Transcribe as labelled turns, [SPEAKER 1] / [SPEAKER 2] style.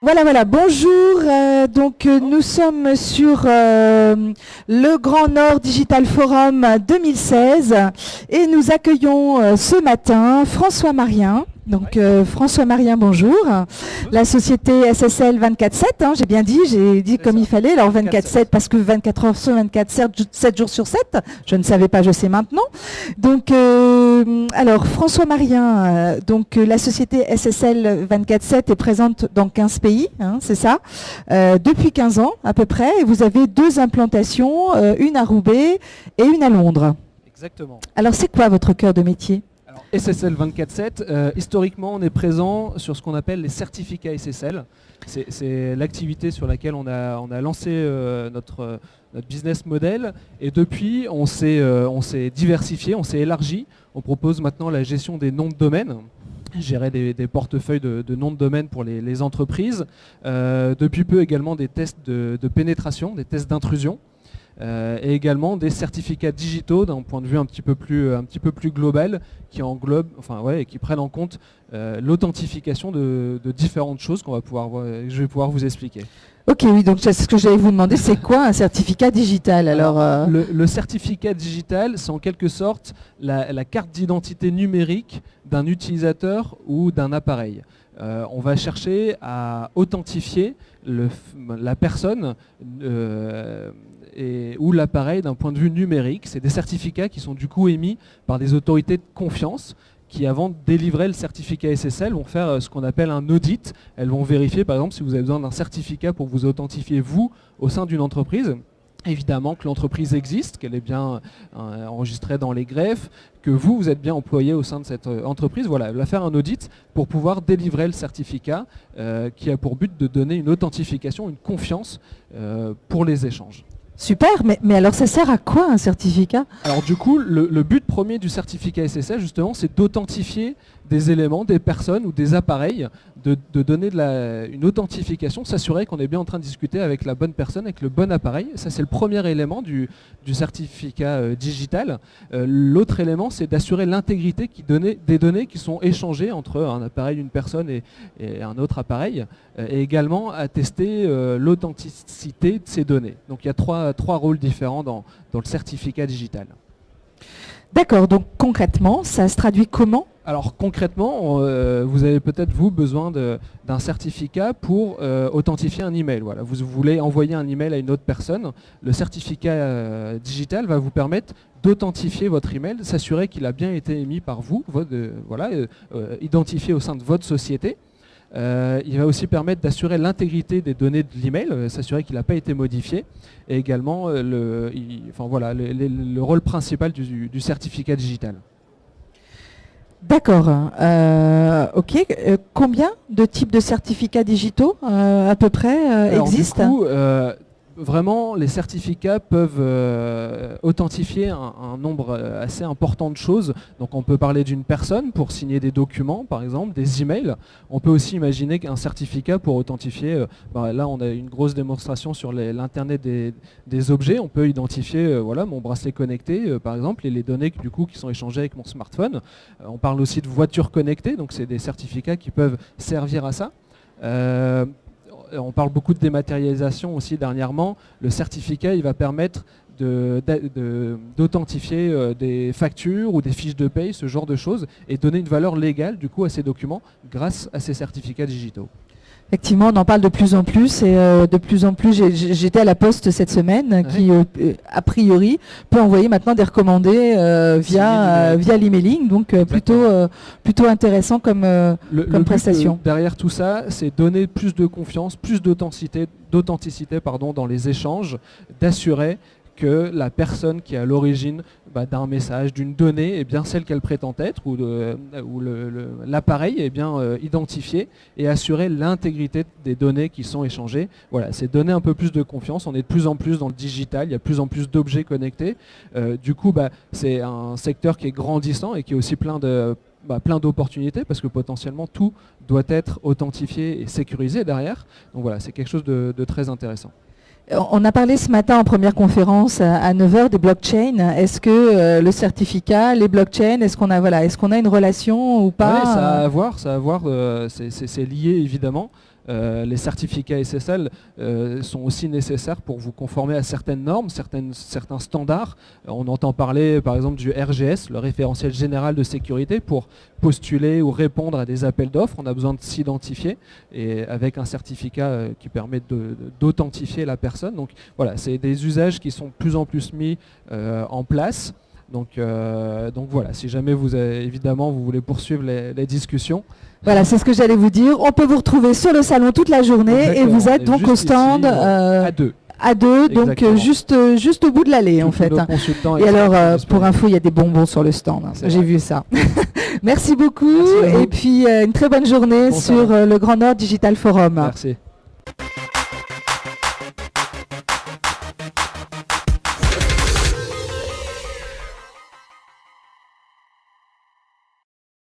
[SPEAKER 1] Voilà. Bonjour. Nous sommes sur le Grand Nord Digital Forum 2016 et nous accueillons ce matin François Marien. François Marien, bonjour. La société SSL 24/7, j'ai bien dit, j'ai dit comme il fallait. Alors 24/7 parce que 24 heures sur 24, 7 jours sur 7. Je ne savais pas, je sais maintenant. Alors François Marien, la société SSL 24/7 est présente dans 15 pays, c'est ça, depuis 15 ans à peu près. Et vous avez 2 implantations, une à Roubaix et une à Londres.
[SPEAKER 2] Exactement.
[SPEAKER 1] Alors c'est quoi votre cœur de métier ?
[SPEAKER 2] SSL 24/7, historiquement, on est présent sur ce qu'on appelle les certificats SSL. C'est l'activité sur laquelle on a lancé notre business model. Et depuis, on s'est diversifié, on s'est élargi. On propose maintenant la gestion des noms de domaine, gérer des portefeuilles de noms de domaine pour les entreprises. Depuis peu également des tests de pénétration, des tests d'intrusion. Et également des certificats digitaux d'un point de vue un petit peu plus global qui englobent, qui prennent en compte l'authentification de différentes choses que je vais pouvoir vous expliquer.
[SPEAKER 1] Ok, oui, donc c'est ce que j'allais vous demander, c'est quoi un certificat digital ? Alors,
[SPEAKER 2] le certificat digital, c'est en quelque sorte la carte d'identité numérique d'un utilisateur ou d'un appareil. On va chercher à authentifier la personne ou l'appareil d'un point de vue numérique. C'est des certificats qui sont du coup émis par des autorités de confiance qui, avant de délivrer le certificat SSL, vont faire ce qu'on appelle un audit. Elles vont vérifier par exemple si vous avez besoin d'un certificat pour vous authentifier vous au sein d'une entreprise. Évidemment que l'entreprise existe, qu'elle est bien enregistrée dans les greffes, que vous êtes bien employé au sein de cette entreprise. Voilà, elle va faire un audit pour pouvoir délivrer le certificat qui a pour but de donner une authentification, une confiance pour les échanges.
[SPEAKER 1] Super, mais alors ça sert à quoi un certificat ?
[SPEAKER 2] Alors du coup, le but premier du certificat SSL justement, c'est d'authentifier des éléments, des personnes ou des appareils, de donner une authentification, s'assurer qu'on est bien en train de discuter avec la bonne personne, avec le bon appareil. Ça, c'est le premier élément du certificat digital. L'autre élément, c'est d'assurer l'intégrité des données qui sont échangées entre un appareil, une personne et un autre appareil, et également attester l'authenticité de ces données. Donc il y a trois rôles différents dans le certificat digital.
[SPEAKER 1] D'accord, donc concrètement, ça se traduit comment ?
[SPEAKER 2] Alors concrètement, vous avez peut-être besoin d'un certificat pour authentifier un email. Voilà, vous voulez envoyer un email à une autre personne. Le certificat digital va vous permettre d'authentifier votre email, s'assurer qu'il a bien été émis par vous, identifié au sein de votre société. Il va aussi permettre d'assurer l'intégrité des données de l'email, s'assurer qu'il n'a pas été modifié, et également le rôle principal du certificat digital.
[SPEAKER 1] D'accord. Ok. Combien de types de certificats digitaux à peu près existent ?
[SPEAKER 2] Du coup, vraiment, les certificats peuvent authentifier un nombre assez important de choses. Donc on peut parler d'une personne pour signer des documents, par exemple, des emails. On peut aussi imaginer qu'un certificat pour authentifier, là on a une grosse démonstration sur l'Internet des objets. On peut identifier mon bracelet connecté, par exemple, et les données du coup, qui sont échangées avec mon smartphone. On parle aussi de voitures connectées, donc c'est des certificats qui peuvent servir à ça. On parle beaucoup de dématérialisation aussi dernièrement. Le certificat, il va permettre d'authentifier des factures ou des fiches de paye, ce genre de choses, et donner une valeur légale du coup à ces documents grâce à ces certificats digitaux.
[SPEAKER 1] Effectivement, on en parle de plus en plus et de plus en plus, j'étais à la Poste cette semaine qui, a priori, peut envoyer maintenant des recommandés via l'emailing, donc plutôt intéressant comme prestation.
[SPEAKER 2] Derrière tout ça, c'est donner plus de confiance, plus d'authenticité dans les échanges, d'assurer que la personne qui est à l'origine d'un message, d'une donnée, est bien celle qu'elle prétend être, ou l'appareil est bien identifié, et assurer l'intégrité des données qui sont échangées. Voilà, c'est donner un peu plus de confiance. On est de plus en plus dans le digital, il y a de plus en plus d'objets connectés. Du coup, c'est un secteur qui est grandissant et qui est aussi plein d'opportunités, parce que potentiellement tout doit être authentifié et sécurisé derrière. Donc voilà, c'est quelque chose de très intéressant.
[SPEAKER 1] On a parlé ce matin en première conférence à 9h des blockchains. Est-ce que le certificat, les blockchains, est-ce qu'on a une relation ou pas ?
[SPEAKER 2] Oui, ça a à voir, c'est lié évidemment. les certificats SSL sont aussi nécessaires pour vous conformer à certaines normes, certains standards. On entend parler par exemple du RGS, le référentiel général de sécurité, pour postuler ou répondre à des appels d'offres. On a besoin de s'identifier et avec un certificat qui permet d'authentifier la personne. Donc voilà, c'est des usages qui sont de plus en plus mis en place. Donc voilà, si jamais évidemment vous voulez poursuivre les discussions.
[SPEAKER 1] Voilà, c'est ce que j'allais vous dire. On peut vous retrouver sur le salon toute la journée.
[SPEAKER 2] Exactement.
[SPEAKER 1] Et vous êtes donc au stand
[SPEAKER 2] ici, à deux.
[SPEAKER 1] À deux, donc
[SPEAKER 2] Exactement.
[SPEAKER 1] juste au bout de l'allée en fait. Et alors, pour info, il y a des bonbons sur le stand. J'ai vu ça. Merci beaucoup.
[SPEAKER 2] Merci à vous.
[SPEAKER 1] Et puis une très bonne journée sur le Grand Nord Digital Forum.
[SPEAKER 2] Merci.